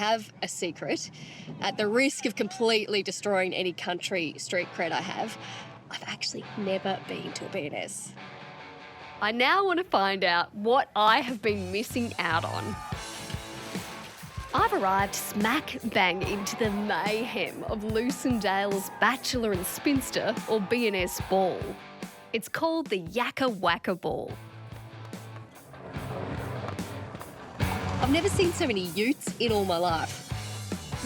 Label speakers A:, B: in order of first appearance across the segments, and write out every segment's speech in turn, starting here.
A: have a secret. At the risk of completely destroying any country street cred I have, I've actually never been to a B&S. I now want to find out what I have been missing out on. I've arrived smack bang into the mayhem of Lucindale's Bachelor and Spinster, or B&S Ball. It's called the Yakka Ball. I've never seen so many utes in all my life.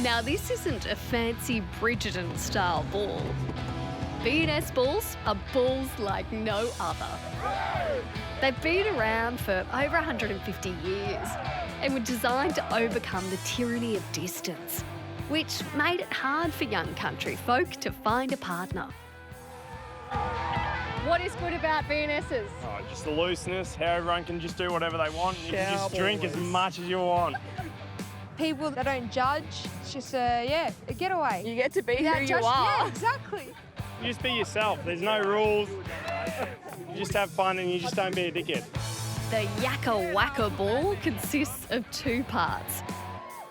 A: Now, this isn't a fancy Bridgerton-style ball. B&S balls are balls like no other. They've been around for over 150 years and were designed to overcome the tyranny of distance, which made it hard for young country folk to find a partner. What is good about B&S's?
B: Oh, just the looseness, how everyone can just do whatever they want. You can just drink as much as you want.
C: People that don't judge, it's just a getaway.
D: You get to be who you are.
C: Yeah, exactly.
B: You just be yourself. There's no rules. You just have fun and you just don't be a dickhead.
A: The Yakka Ball consists of two parts.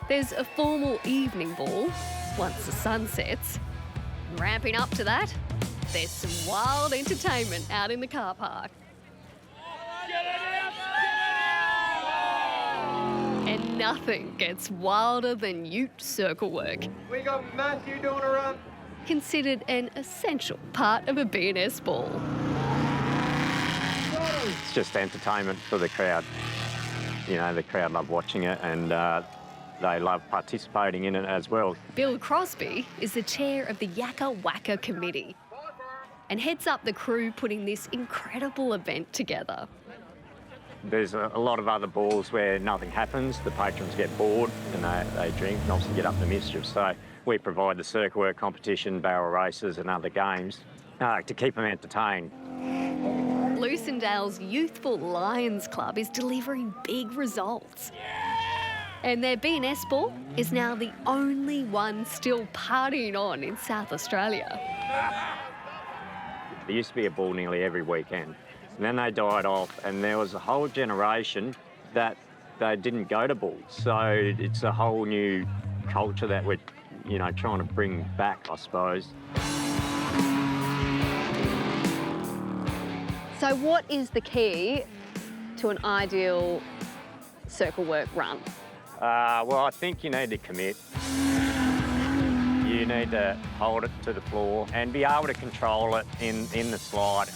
A: There's a formal evening ball, once the sun sets. Ramping up to that, there's some wild entertainment out in the car park. And nothing gets wilder than ute circle work.
E: We got Matthew doing a run.
A: Considered an essential part of a B&S ball.
F: It's just entertainment for the crowd. You know, the crowd love watching it and they love participating in it as well.
A: Bill Crosby is the chair of the Yakka committee and heads up the crew putting this incredible event together.
F: There's a lot of other balls where nothing happens. The patrons get bored and they drink and obviously get up to mischief. So we provide the circle work competition, barrel races and other games to keep them entertained.
A: Lucindale's youthful Lions Club is delivering big results. And their B&S Ball is now the only one still partying on in South Australia.
F: There used to be a ball nearly every weekend. And then they died off and there was a whole generation that they didn't go to balls. So it's a whole new culture that we're, trying to bring back, I suppose.
D: So what is the key to an ideal circle work run?
F: Well, I think you need to commit. You need to hold it to the floor and be able to control it in the slide.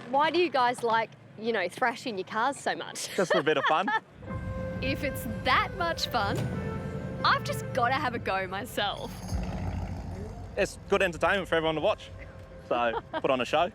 D: Why do you guys like, thrashing your cars so much?
B: Just for a bit of fun.
A: If it's that much fun, I've just got to have a go myself.
B: It's good entertainment for everyone to watch. So put on a show.